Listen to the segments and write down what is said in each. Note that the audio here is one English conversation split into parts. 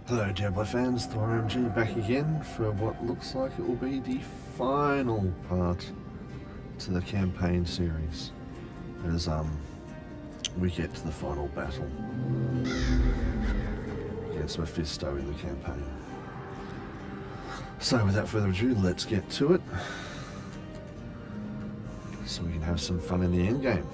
Hello Diablo fans, ThorOMG back again for what looks like it will be the final part to the campaign series as we get to the final battle against Mephisto in the campaign. So without further ado, let's get to it so we can have some fun in the end game.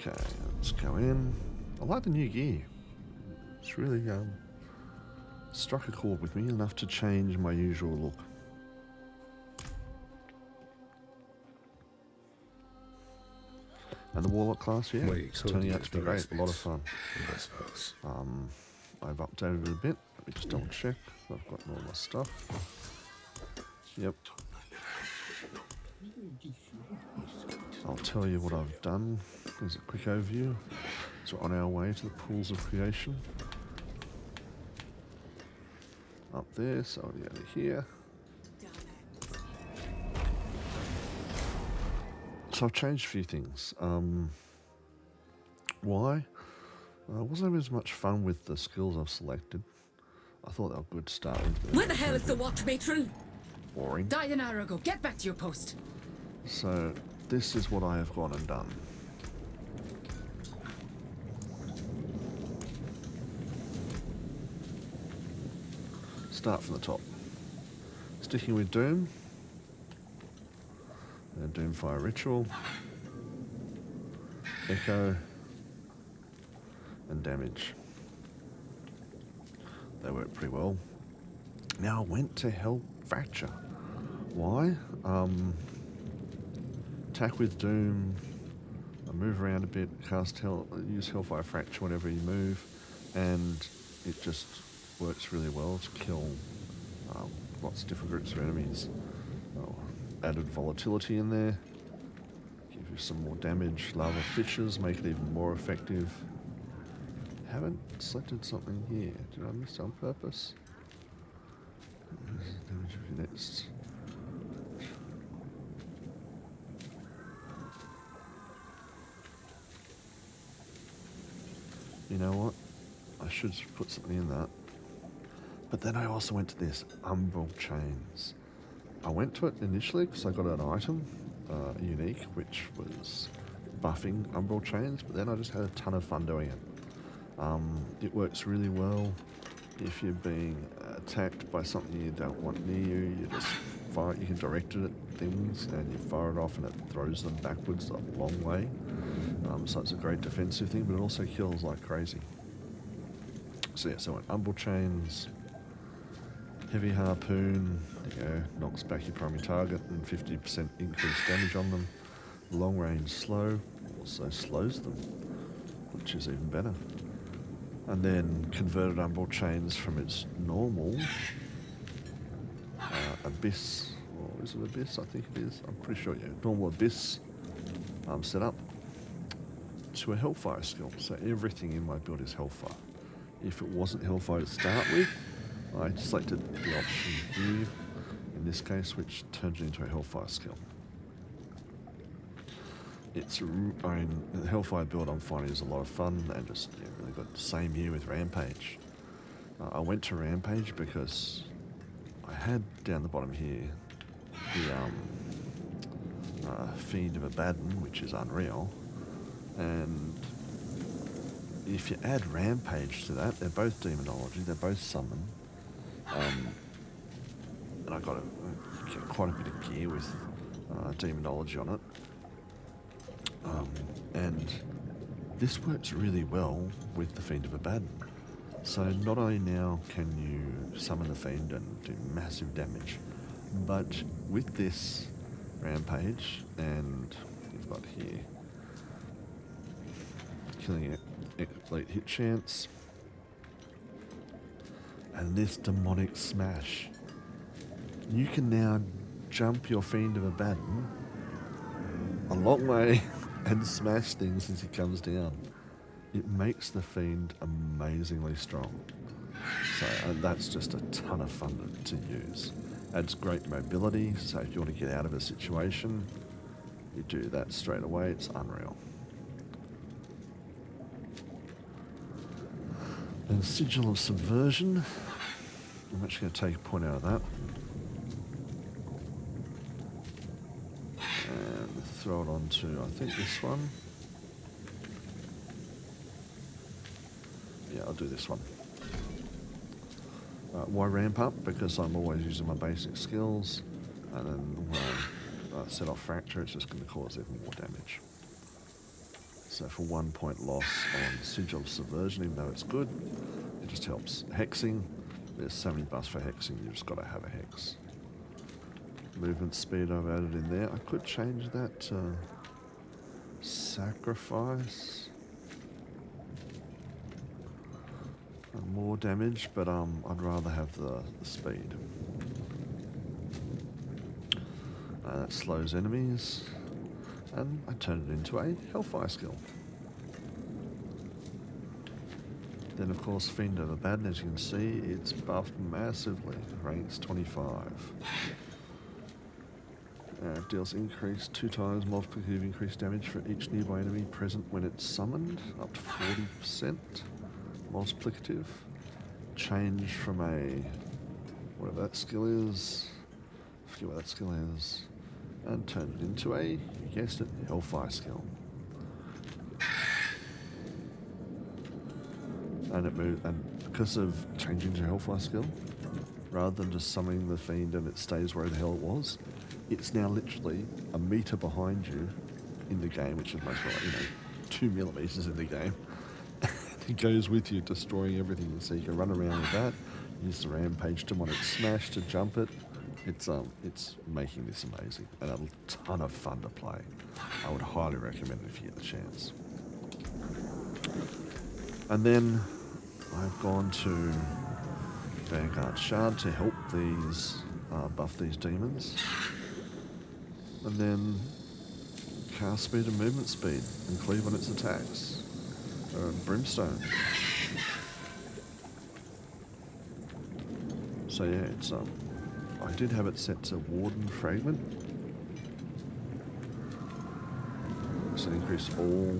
Okay, let's go in. I like the new gear. It's really struck a chord with me enough to change my usual look. And the Worlock class, yeah, it's turning out to be great. A lot of fun. I suppose. I've updated it a bit. Let me just double check. I've got all my stuff. Yep. I'll tell you what I've done as a quick overview. So we're on our way to the pools of creation. Up there, so I'll get out of here. So I've changed a few things. Why? I wasn't having as much fun with the skills I've selected. I thought they were good to start with. Where the hell is the watch matron? Boring. Dianarago, get back to your post. So this is what I have gone and done. Start from the top. Sticking with Doom. Doomfire Ritual. Echo. And Damage. They work pretty well. Now I went to Hell Fracture. Why? Attack with Doom. I move around a bit, use Hellfire Fracture whenever you move, and it just works really well to kill lots of different groups of enemies. Added volatility in there, give you some more damage. Lava Fishes make it even more effective. Haven't selected something here. Did I miss it on purpose? Damage of your next. You know what? I should put something in that. But then I also went to this Umbral Chains. I went to it initially because I got an item, unique, which was buffing Umbral Chains, but then I just had a ton of fun doing it. It works really well if you're being attacked by something you don't want near you. You just fire it, you can direct it at things and you fire it off and it throws them backwards a long way. So it's a great defensive thing, but it also kills like crazy. So yeah, so I went Umbral Chains, Heavy Harpoon, there you go, knocks back your primary target and 50% increased damage on them. Long range slow also slows them, which is even better. And then converted Umbral Chains from its normal Abyss, or is it Abyss? I think it is. I'm pretty sure, yeah. Normal Abyss setup to a Hellfire skill. So everything in my build is Hellfire. If it wasn't Hellfire to start with, I selected the option here, in this case, which turns it into a Hellfire skill. The Hellfire build I'm finding is a lot of fun and just really good. Same here with Rampage. I went to Rampage because I had down the bottom here the Fiend of Abaddon, which is unreal. And if you add Rampage to that, they're both Demonology, they're both Summon. And I got quite a bit of gear with Demonology on it. And this works really well with the Fiend of Abaddon. So not only now can you summon the Fiend and do massive damage, but with this Rampage, and you've got here killing it, elite hit chance, and this Demonic Smash, you can now jump your Fiend of Abaddon a long way and smash things as he comes down. It makes the Fiend amazingly strong. So that's just a ton of fun to use. Adds great mobility, so if you want to get out of a situation, you do that straight away, it's unreal. And Sigil of Subversion. I'm actually going to take a point out of that. And throw it onto, I think, this one. Yeah, I'll do this one. Why ramp up? Because I'm always using my basic skills. And then when I set off Fracture, it's just going to cause even more damage. So for 1 point loss on Sigil of Subversion, even though it's good, it just helps. Hexing, there's so many buffs for hexing, you've just got to have a hex. Movement speed I've added in there. I could change that to Sacrifice. More damage, but I'd rather have the speed. That slows enemies. And I turned it into a Hellfire skill. Then of course Fiend of Abaddon, as you can see, it's buffed massively. Ranks 25. It deals increased 2 times multiplicative increased damage for each nearby enemy present when it's summoned, up to 40% multiplicative. Change from a, whatever that skill is, I forget what that skill is, and turn it into a, you guessed it, Hellfire skill. And it moves, and because of changing to Hellfire skill, rather than just summoning the Fiend and it stays where the hell it was, it's now literally a meter behind you in the game, which is most likely, 2 millimeters in the game. It goes with you, destroying everything. So you can run around with that, use the rampage to want it smash, to jump it. It's making this amazing and a ton of fun to play. I would highly recommend it if you get the chance. And then I've gone to Vanguard Shard to help these buff these demons. And then cast speed and movement speed and cleave on its attacks. Brimstone. So yeah, it's I did have it set to Warden Fragment. So increase all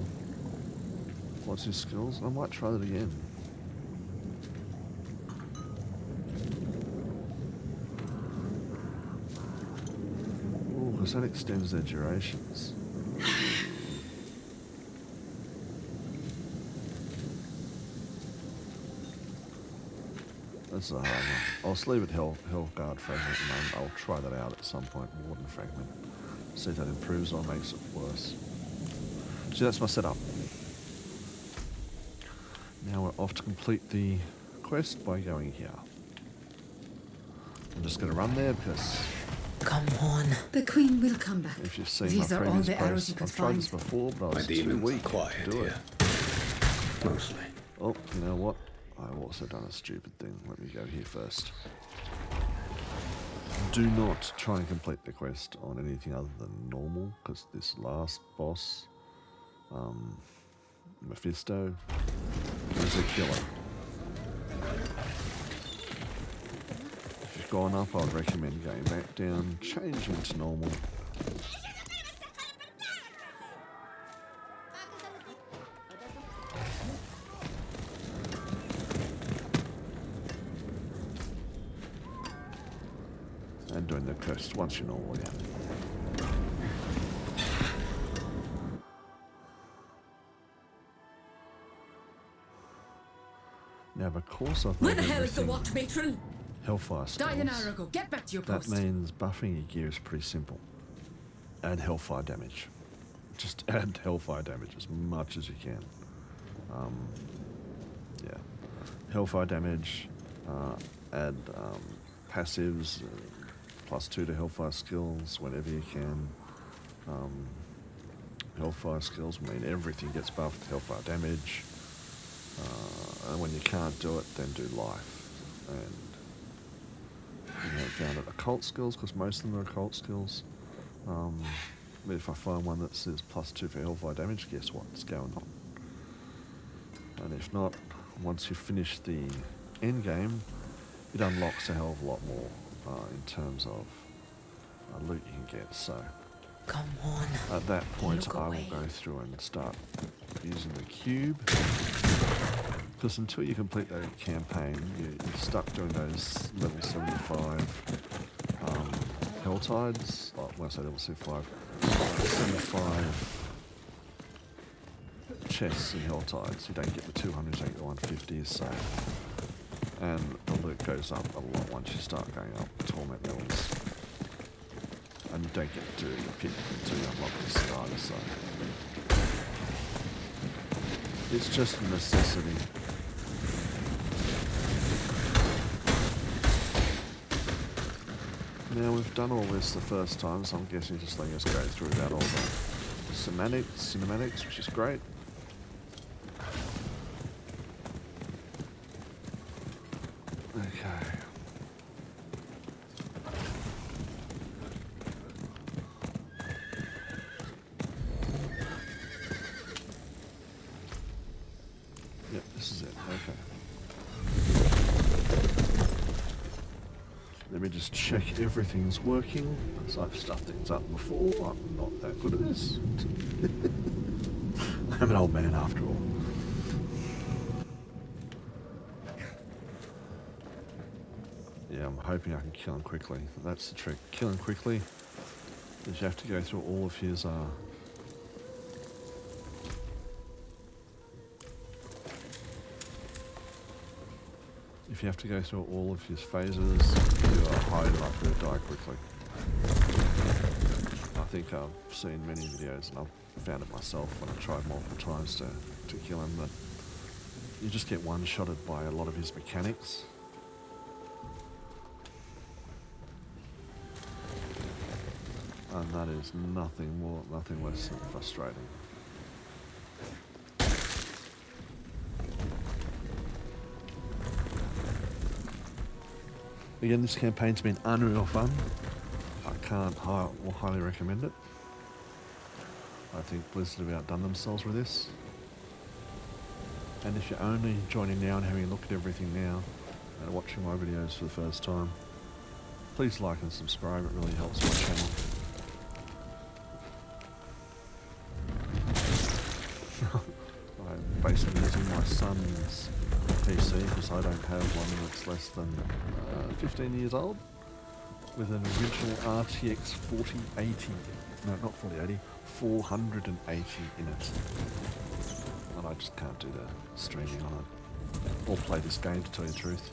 what's his skills. I might try that again. Oh, because that extends their durations. That's a hard one. I'll just leave it Hellguard Fragment at the moment. I'll try that out at some point, Warden Fragment. See if that improves or makes it worse. So that's my setup. Now we're off to complete the quest by going here. I'm just going to run there because... Come on. The Queen will come back. If you've seen These my are all previous the arrows posts, you can I've tried find. this before, but I My was too demons weak quiet to do here. it. Mostly. Oh, you know what? I've also done a stupid thing. Let me go here first. Do not try and complete the quest on anything other than normal, because this last boss, Mephisto, is a killer. If you've gone up, I'd recommend going back down, changing to normal. And doing the quest once you're normal again. Now, because I've Where made the hell is the everything Watch Matron? Hellfire Die an skills, hour ago. Get back to your that post. means buffing your gear is pretty simple. Add Hellfire damage. Just add Hellfire damage as much as you can. Yeah. Hellfire damage, add passives, +2 to Hellfire skills whenever you can. Hellfire skills mean everything gets buffed, Hellfire damage. And when you can't do it, then do life. And you haven't found it occult skills, because most of them are occult skills. But if I find one that says +2 for Hellfire damage, guess what's going on? And if not, once you finish the end game, it unlocks a hell of a lot more in terms of loot you can get. So Come on. at that point, Look I will away. go through and start using the cube. Because until you complete that campaign, you're stuck doing those level 75 Hell Tides. Oh, when I say level 75, 75 chests in Hell Tides. You don't get the 200, you don't get the 150 or so. And the loot goes up a lot once you start going up torment levels. And you don't get to the pit until you unlock the starter, so it's just a necessity. Now we've done all this the first time, so I'm guessing just letting us go through that all the cinematics, which is great. Okay. Yep, this is it. Okay. Let me just check everything's working. So I've stuffed things up before. I'm not that good at this. I'm an old man after all. Yeah, I'm hoping I can kill him quickly. That's the trick. Kill him quickly is you have to go through all of his if you have to go through all of his phases, you are highly likely to die quickly. I think I've seen many videos and I've found it myself when I tried multiple times to kill him, that you just get one-shotted by a lot of his mechanics. And that is nothing less than frustrating. Again, this campaign's been unreal fun. I can't highly recommend it. I think Blizzard have outdone themselves with this. And if you're only joining now and having a look at everything now and watching my videos for the first time, please like and subscribe. It really helps my channel. I'm basically using my son's PC because I don't have one that's less than 15 years old, with an original RTX 4080, no, not 4080, 480 in it. And I just can't do the streaming on it, or play this game, to tell you the truth.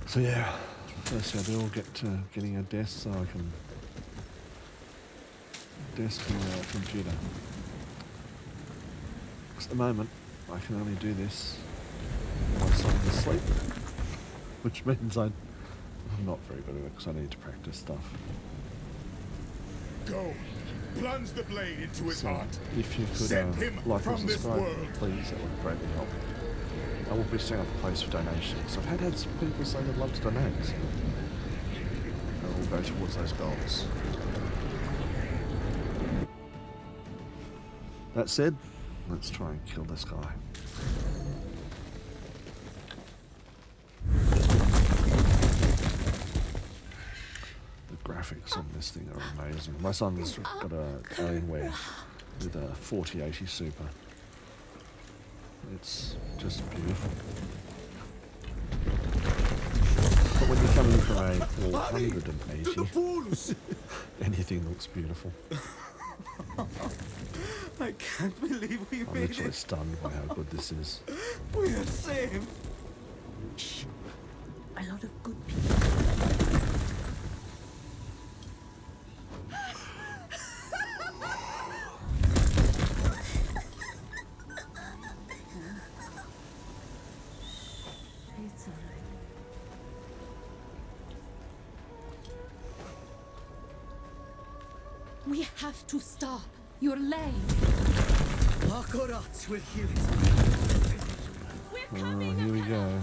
So yeah, first I do get to getting a desk so I can desk my computer. At the moment, I can only do this when my son is asleep, which means I'm not very good at it because I need to practice stuff. Go, plunge the blade into his heart. If you could like and subscribe, please, that would greatly help. I will be setting up a place for donations. I've had some people say they'd love to donate, so I will go towards those goals. That said, let's try and kill this guy. The graphics on this thing are amazing. My son's got a Alienware with a 4080 Super. It's just beautiful. But when you're coming from a 480, anything looks beautiful. I can't believe we I'm made literally it. stunned by how good this is. We are saved. Shh. A lot of good people. It's all right. We have to stop. You're late. Akorat will heal it. Oh, here we go.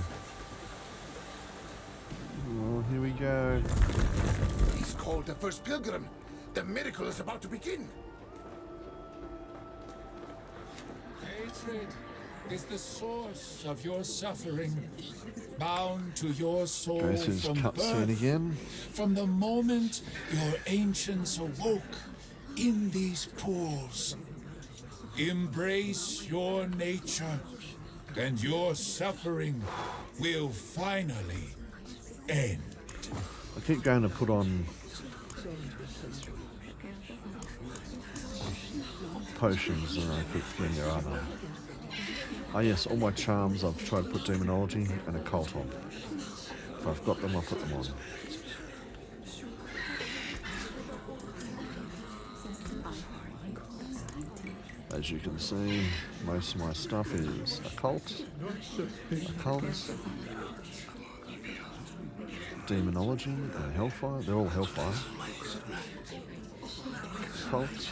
Oh, here we go. He's called the first pilgrim. The miracle is about to begin. Hatred is the source of your suffering, bound to your soul Goes to his from cutscene birth, again. from the moment your ancients awoke in these pools. Embrace your nature, and your suffering will finally end. I keep going to put on potions and I keep forgetting there are none. Ah yes, all my charms I've tried to put demonology and occult on. If I've got them, I'll put them on. As you can see, most of my stuff is occult, demonology and hellfire. They're all hellfire. Occult,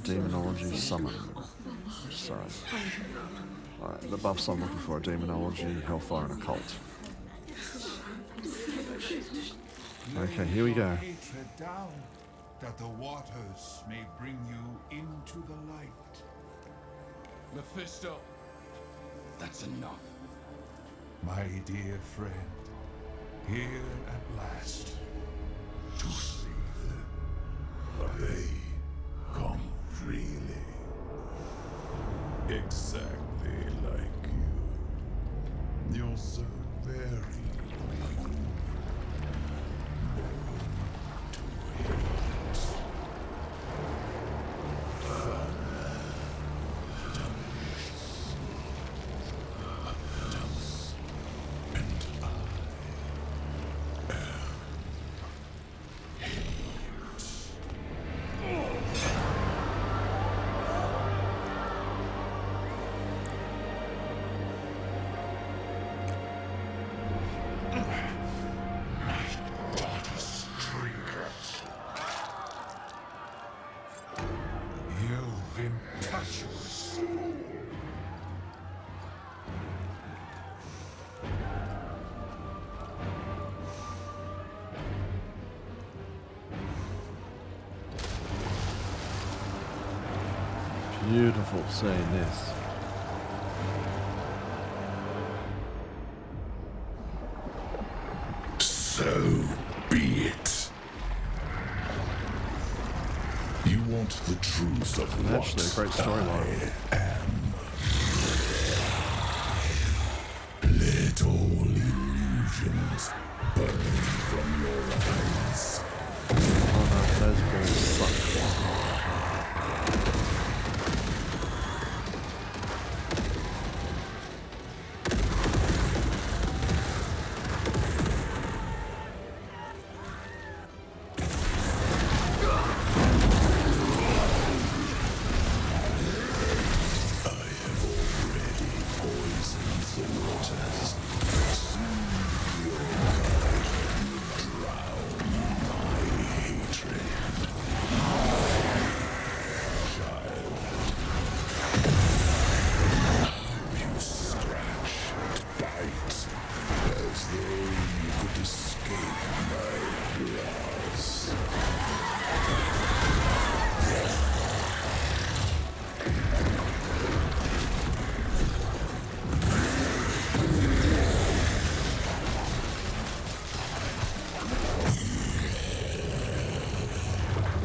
demonology, summon. So, the buffs I'm looking for are demonology, hellfire, and occult. Okay, here we go. Hatred down, that the waters may bring you into the light. Mephisto, that's enough. My dear friend, here at last to save them. But they come freely. Exactly like you. You're so very weak. To hate. You impetuous fool. Beautiful seeing this. So be it. You want the truth of Actually, a great storyline. Let all illusions burn from your eyes. Oh no, those birds suck.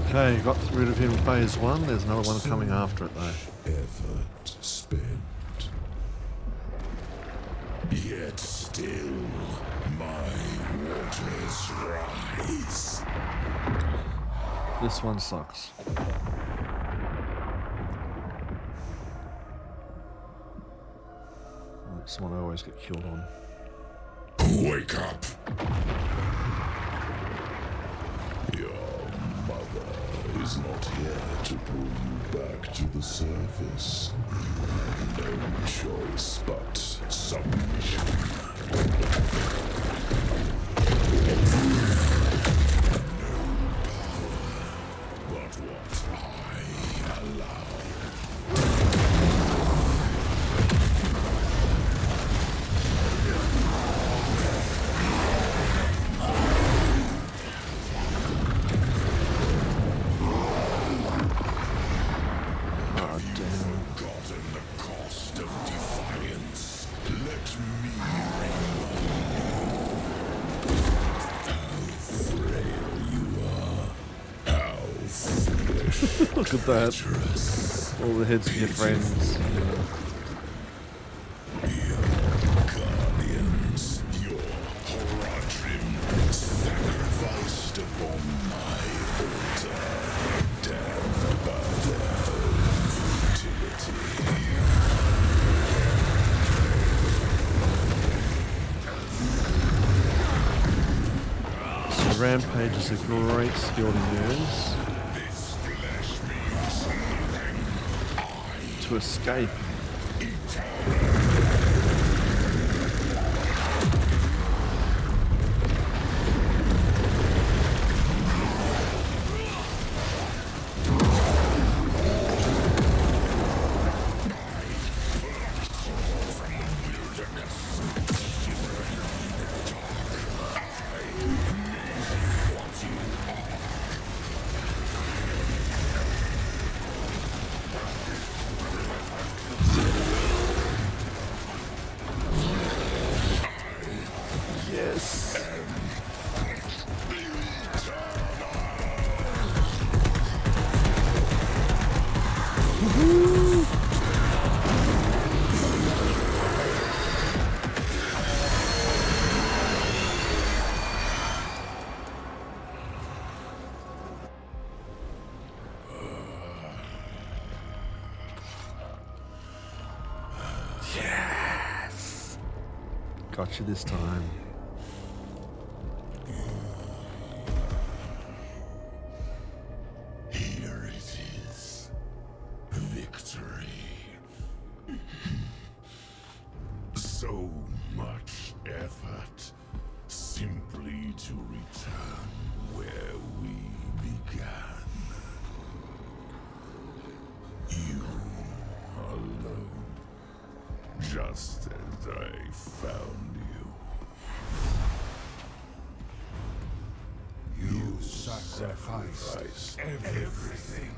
Okay, got rid of him in phase 1. There's another one coming after it though. Effort spent. Yet still, my waters rise. This one sucks. That's the one I always get killed on. Wake up! Your mother is not here to pull you back to the surface. No choice but submission. But what I allow. Forgotten the cost of defiance. Let me remind you how frail you are. How frail. Look at that. All the heads of your friends. Guardians, your Horadrim sacrificed upon my altar, damned by their own futility. So Rampage is a great skill to use to escape. Yes. Yes. Got you this time. Here it is. Victory. So much effort simply to return where we began. You alone, just as I found you. You sacrificed everything,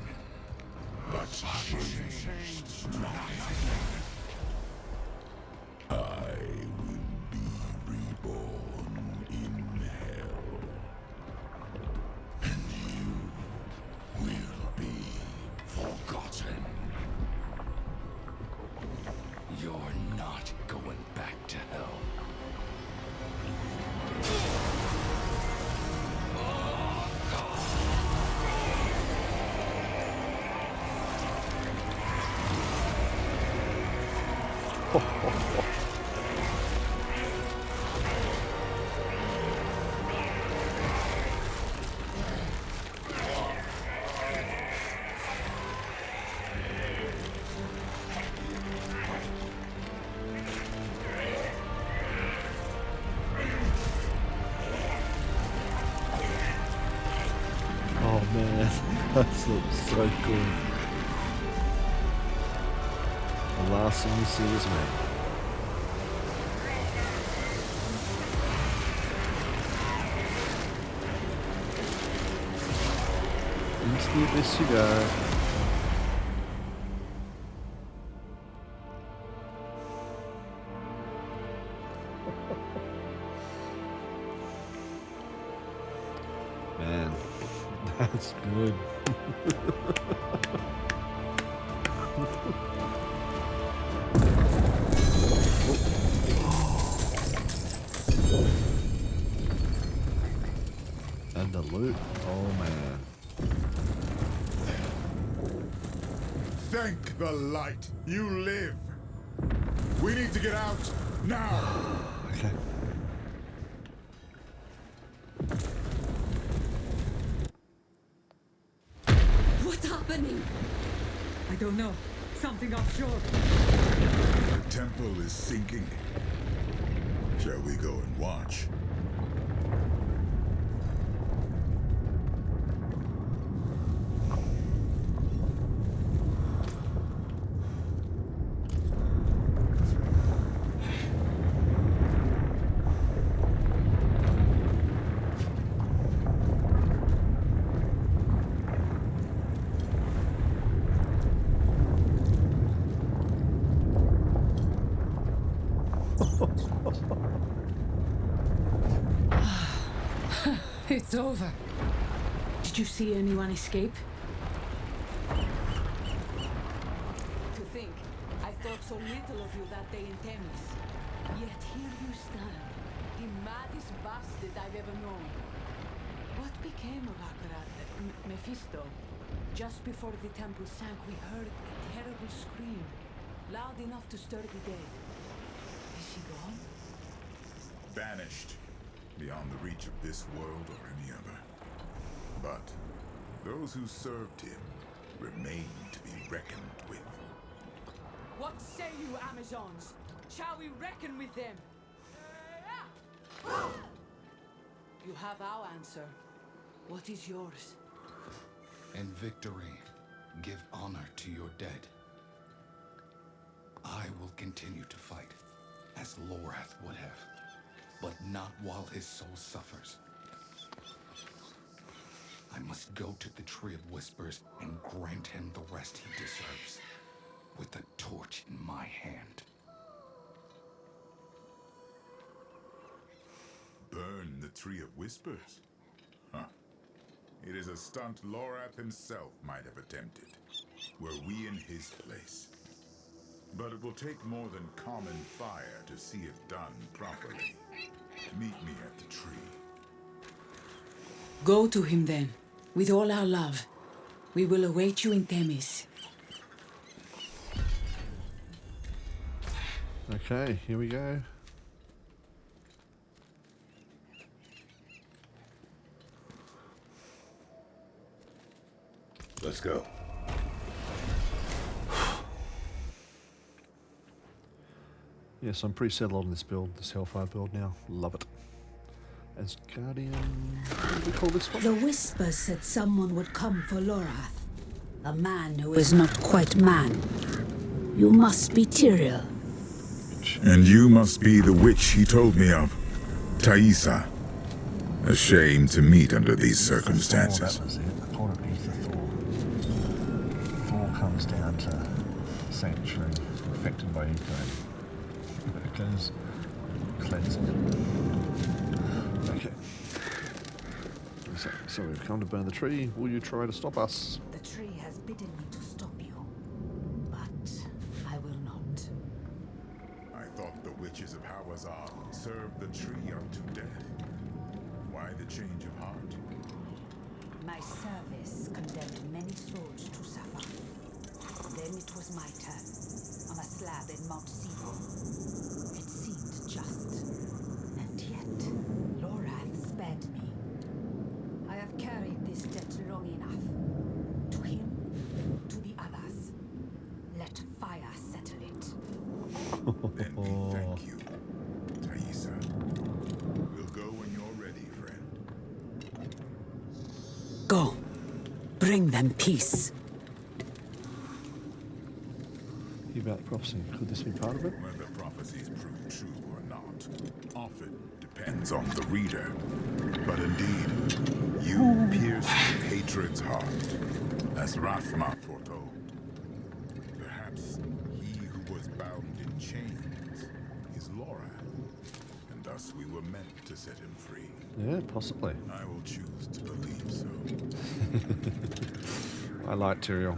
but changed nothing. I will be reborn in hell, and you will be forgotten. You're not going back to hell. Oh man, that looks so cool. The last thing you see is me. Into the abyss you go. Man, that's good. And the loot, oh man. Thank the light. You live. We need to get out now. Okay. What's happening? I don't know. Something offshore. The temple is sinking. Shall we go and watch? It's over. Did you see anyone escape? thought so little of you that day in Themis. Yet here you stand, the maddest bastard I've ever known. What became of Mephisto? Just before the temple sank, we heard a terrible scream, loud enough to stir the dead. Is he gone? Banished, beyond the reach of this world or any other. But those who served him remain to be reckoned with. What say you, Amazons? Shall we reckon with them? You have our answer. What is yours? In victory, give honor to your dead. I will continue to fight, as Lorath would have, but not while his soul suffers. I must go to the Tree of Whispers and grant him the rest he deserves, with the torch in my hand. Burn the Tree of Whispers? Huh. It is a stunt Lorath himself might have attempted, were we in his place. But it will take more than common fire to see it done properly. Meet me at the tree. Go to him then, with all our love. We will await you in Themis. Okay, here we go. Let's go. Yes, I'm pretty settled on this build, this Hellfire build now. Love it. As Guardian... What do we call this one? The Whisper said someone would come for Lorath. A man who is not quite man. You must be Tyrael. And you must be the witch he told me of, Thaisa. A shame to meet under these circumstances. That was it. I called it Ether Thor. Thor comes down to Sanctuary, affected by Ether. It goes cleansing. Okay. So we've come to burn the tree. Will you try to stop us? The tree has bidden me to stop you, but I will not. I thought the witches of Hawazar served the tree unto death. Why the change of heart? My service condemned many souls to suffer. Then it was my turn, on a slab in Mount Sivo. It seemed just. And yet, Lorath spared me. I have carried this debt long enough. To him, to the others. Let fire settle it. Then we thank you, Thaisa. We'll go when you're ready, friend. Go. Bring them peace. Hear about the prophecy. Could this be part of it? Whether prophecies prove true or not, often depends on the reader. But indeed, you pierced hatred's heart, as Rathma foretold. Perhaps he who was bound in chains is Lorath, and thus we were meant to set him free. Yeah, possibly. I will choose to believe so. I like Tyrael.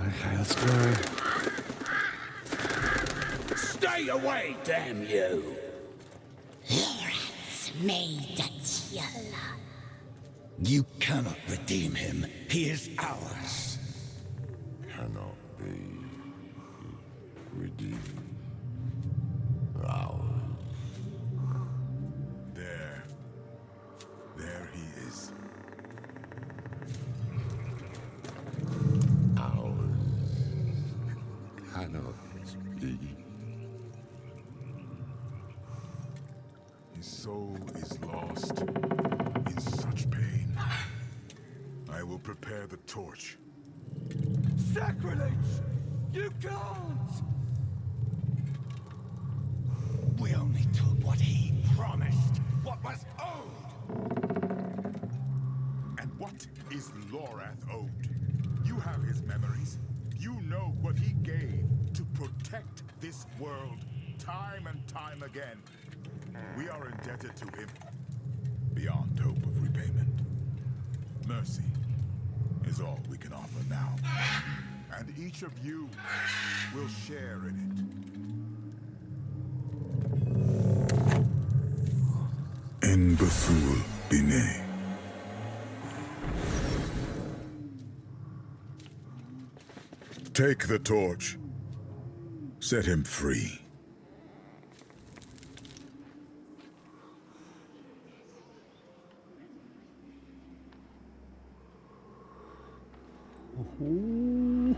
Okay, let's go. Stay away, damn you! Lorath's maid Datiella. You cannot redeem him. He is ours. Cannot be redeemed. Ours. There he is. Ours cannot be. His soul is lost in such pain. I will prepare the torch. Sacrilege! You can't! We only took what he promised, what was owed. And what is Lorath owed? You have his memories. You know what he gave to protect this world time and time again. We are indebted to him beyond hope of repayment. Mercy is all we can offer now. And each of you will share in it. En Bathul Bine. Take the torch. Set him free. Ooh.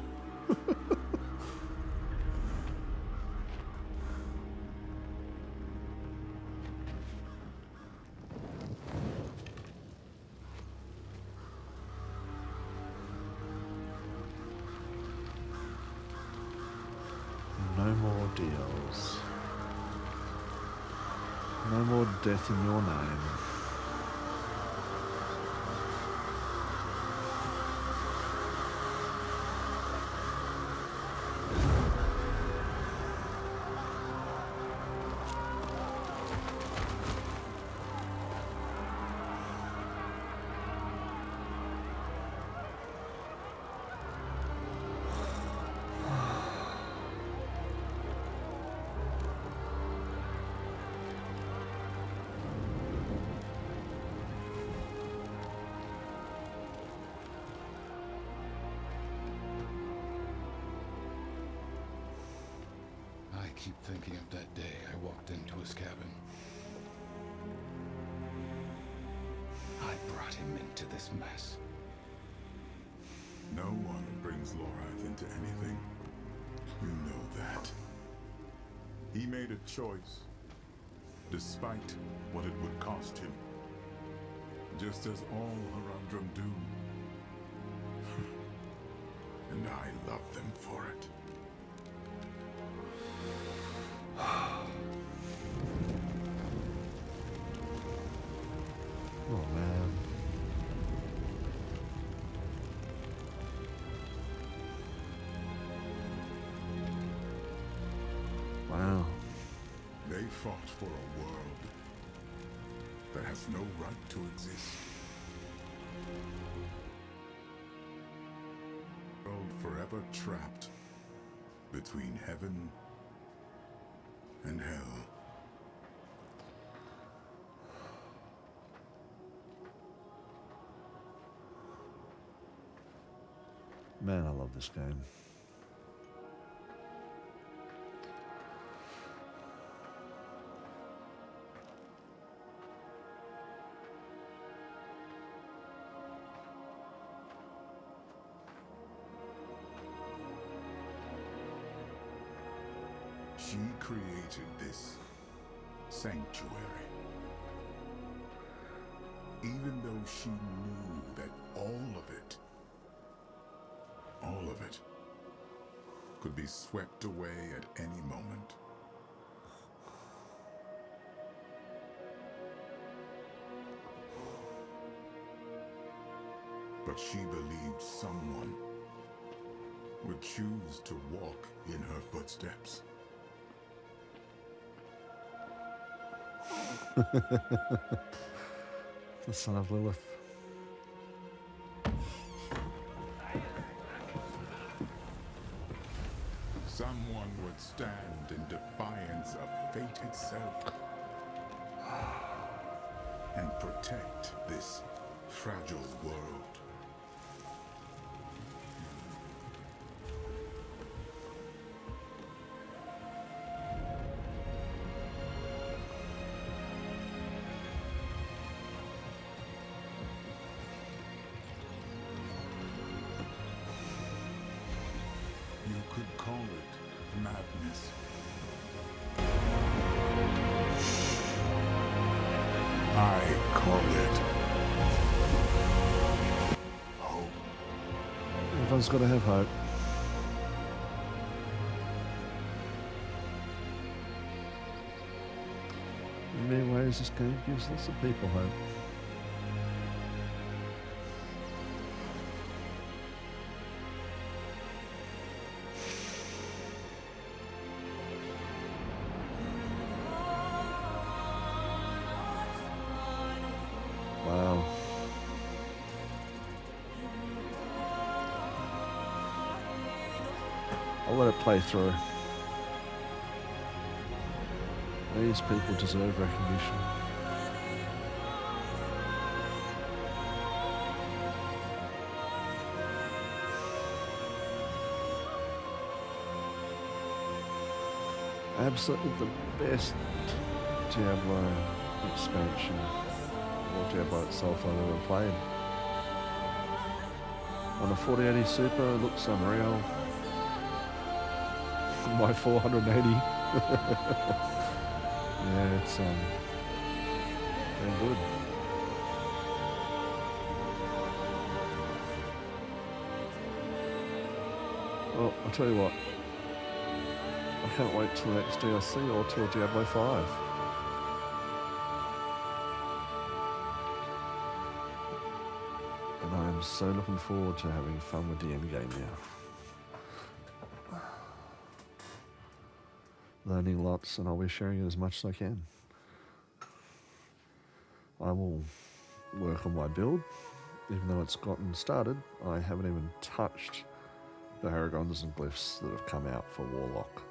No more deals. No more death in your name. I keep thinking of that day I walked into his cabin. I brought him into this mess. No one brings Lorath into anything. You know that. He made a choice, despite what it would cost him. Just as all Haradrim do. And I love them for it. Oh man. Wow. They fought for a world that has no right to exist. A world forever trapped between heaven and hell. Man, I love this game. She created this sanctuary. Even though she knew that all of it, could be swept away at any moment. But she believed someone would choose to walk in her footsteps. The son of Lilith. Someone would stand in defiance of fate itself and protect this fragile world. You could call it madness. I call it hope. Everyone's got to have hope. In many ways, this game gives lots of people hope. Wow. I'll let it play through. These people deserve recognition. Absolutely the best Diablo expansion, or Diablo itself I've ever played. On a 4080 Super, it looks unreal. My 480. Yeah, it's been good. Well, I'll tell you what. I can't wait till the next DLC or till Diablo 5. And I am so looking forward to having fun with the endgame now. Learning lots, and I'll be sharing it as much as I can. I will work on my build, even though it's gotten started. I haven't even touched the Paragons and Glyphs that have come out for Worlock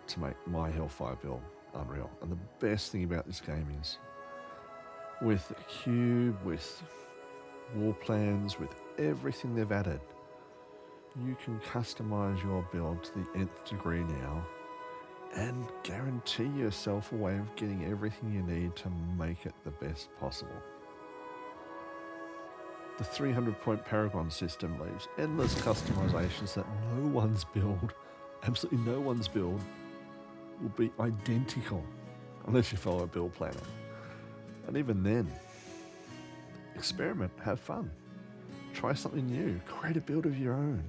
to make my Hellfire build unreal. And the best thing about this game is, with Cube, with war plans, with everything they've added, you can customize your build to the nth degree now and guarantee yourself a way of getting everything you need to make it the best possible. The 300-point Paragon system leaves endless customizations that no one's build, absolutely no one's build, will be identical unless you follow a build planner. And even then, experiment, have fun, try something new, create a build of your own.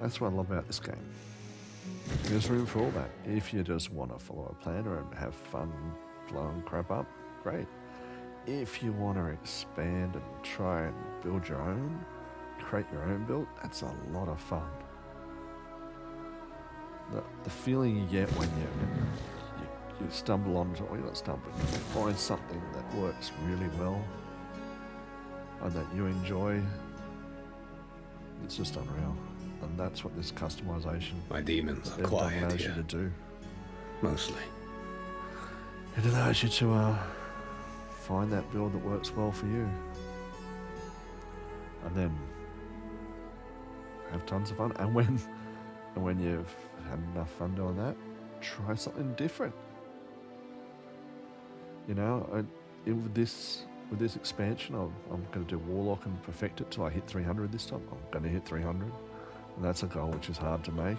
That's what I love about this game. There's room for all that. If you just want to follow a planner and have fun blowing crap up, great. If you want to expand and try and build your own, create your own build, that's a lot of fun. The feeling you get when you stumble onto, or you're not stumbling, you find something that works really well and that you enjoy, it's just unreal. And that's what this customization My demons are quiet allows here. you to do. Mostly. It allows you to find that build that works well for you. And then have tons of fun. And when you've had enough fun doing that, try something different. You know, with this expansion, I'm going to do Warlock and perfect it till I hit 300 this time. I'm going to hit 300. And that's a goal which is hard to make.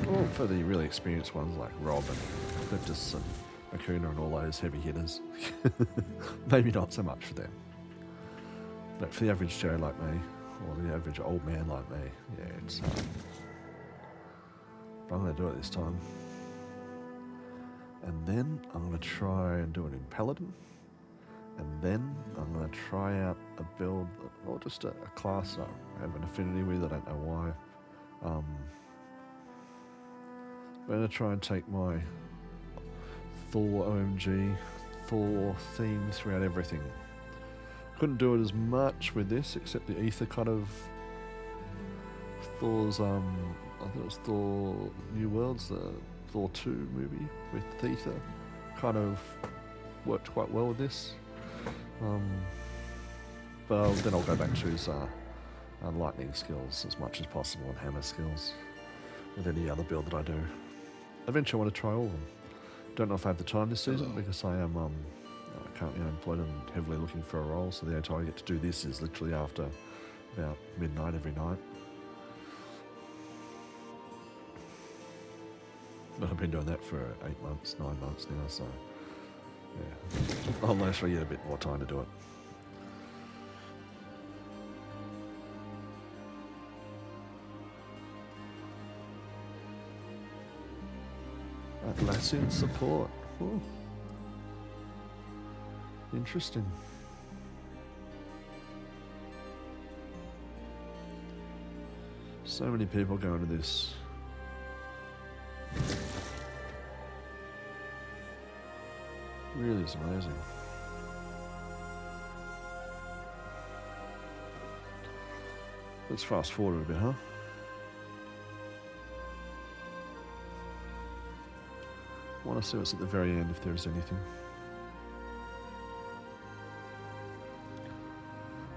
Or for the really experienced ones like Rob and Cryptus and Akuna and all those heavy hitters. Maybe not so much for them. But for the average Joe like me, or the average old man like me, yeah, it's hard. But I'm going to do it this time. And then I'm going to try and do it in Paladin. And then I'm going to try out a build, or just a class I have an affinity with, I don't know why. I'm going to try and take my ThorOMG, Thor theme throughout everything. Couldn't do it as much with this, except the Ether kind of Thor's, I think it was Thor New Worlds, the Thor 2 movie with Ether, kind of worked quite well with this. But then I'll go back to his lightning skills as much as possible and hammer skills with any other build that I do. Eventually I want to try all of them. Don't know if I have the time this season because I am currently unemployed and heavily looking for a role, so the only time I get to do this is literally after about midnight every night. But I've been doing that for 8 months, 9 months now, so yeah. I'll actually get a bit more time to do it. Atlassian support. Ooh. Interesting. So many people go into this. Really is amazing. Let's fast forward a bit, huh? I want to see what's at the very end, if there's anything.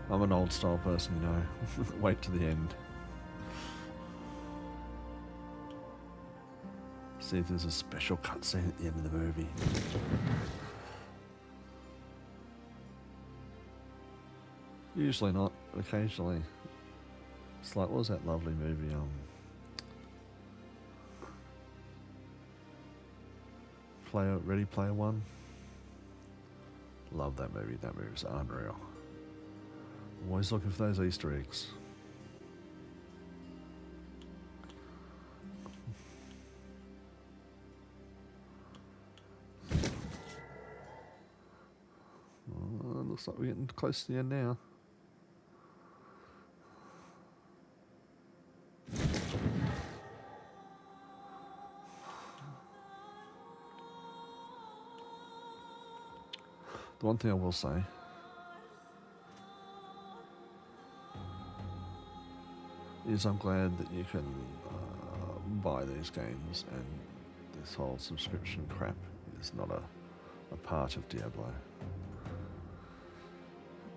I'm an old style person, you know. Wait to the end. See if there's a special cutscene at the end of the movie. Usually not, but occasionally. It's like, what was that lovely movie? Ready Player One. Love that movie. That movie's unreal. Always looking for those Easter eggs. Looks like we're getting close to the end now. The one thing I will say is I'm glad that you can buy these games and this whole subscription crap is not a part of Diablo.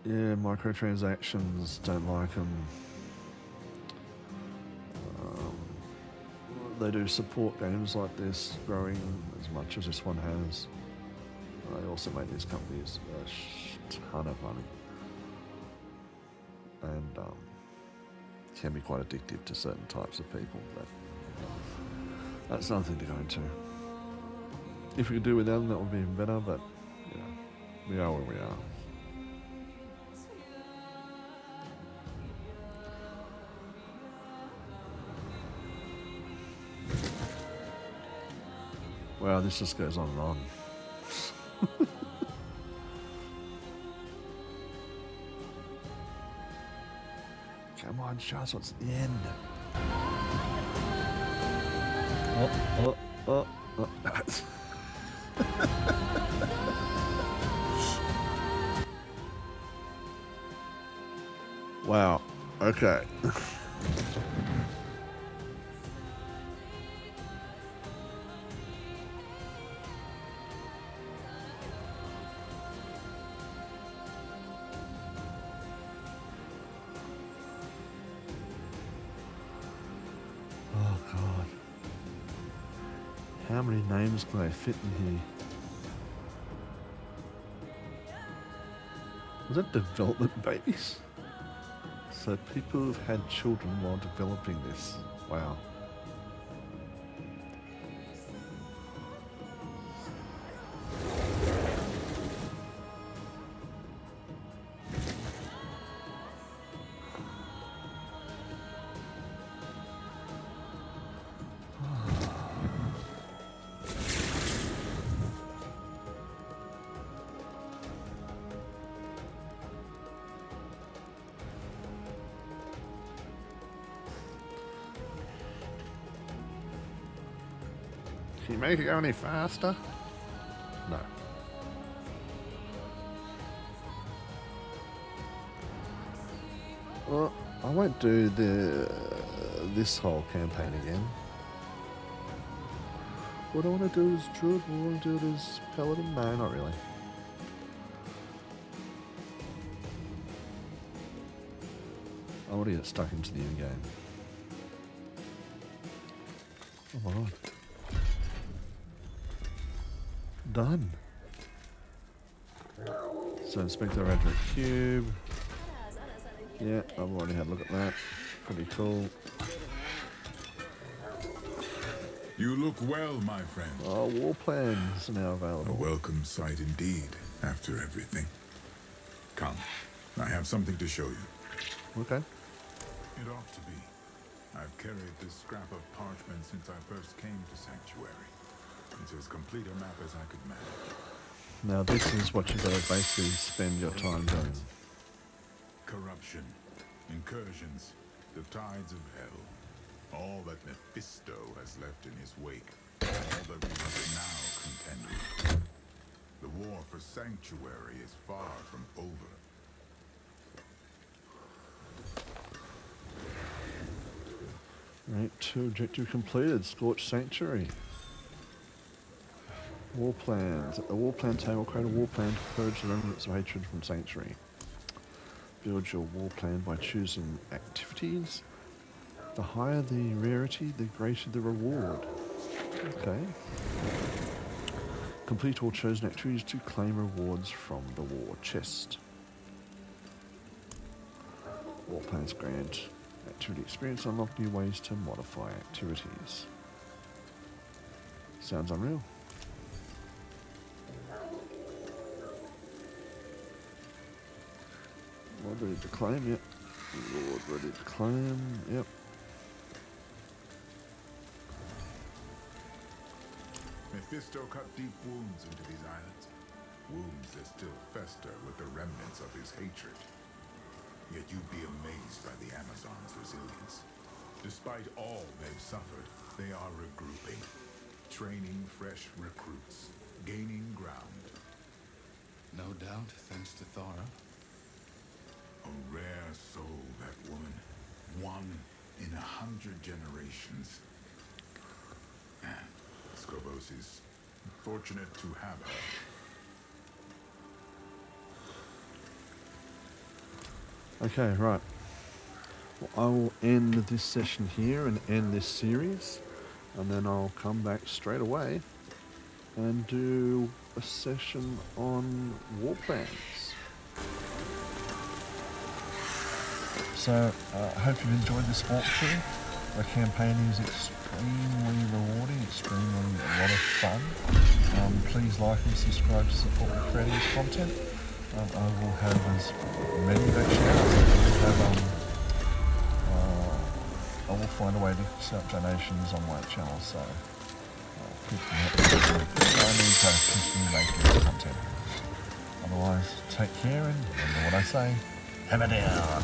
Yeah, microtransactions, don't like them. They do support games like this growing as much as this one has. They also make these companies a ton of money. And can be quite addictive to certain types of people, but that's nothing to go into. If we could do without them, that would be even better, but you know, we are where we are. Wow, this just goes on and on. Come on, show us what's at the end. Oh. Wow, okay. Oh God. How many names can they fit in here? Was that development babies? So people who've had children while developing this. Wow. Can you make it go any faster? No. Well, I won't do this whole campaign again. What I want to do is Druid, I want to do it as Paladin? No, not really. I want to get stuck into the end game. Come on. Done. So inspect the Radric Cube. Yeah, I've already had a look at that. Pretty cool. You look well, my friend. Oh, war plans are now A available. welcome sight indeed, after everything. Come, I have something to show you. Okay. It ought to be. I've carried this scrap of parchment since I first came to Sanctuary. It's as complete a map as I could manage. Now this is what you gotta basically spend your time doing. Corruption, incursions, the tides of hell. All that Mephisto has left in his wake. All that we must now contend with. The war for Sanctuary is far from over. Right, 2 objective completed. Scorched Sanctuary. War plans. At the war plan table, create a war plan to purge the remnants of hatred from Sanctuary. Build your war plan by choosing activities. The higher the rarity, the greater the reward. Okay. Complete all chosen activities to claim rewards from the war chest. War plans grant activity experience, unlock new ways to modify activities. Sounds unreal. Reward ready to claim, yep. Reward ready to claim, yep. Mephisto cut deep wounds into these islands. Wounds that still fester with the remnants of his hatred. Yet you'd be amazed by the Amazons' resilience. Despite all they've suffered, they are regrouping, training fresh recruits, gaining ground. No doubt, thanks to Thora. A rare soul, that woman. One in 100 generations. Scorvosis, fortunate to have her. Okay, right. Well, I will end this session here and end this series, and then I'll come back straight away and do a session on war plans. So, I hope you've enjoyed this walkthrough. The campaign is extremely rewarding, extremely a lot of fun. Please like and subscribe to support me creating this content. I will have as many actually I will find a way to set up donations on my channel, so I need to continue making this content. Otherwise, take care and remember what I say, hammer down.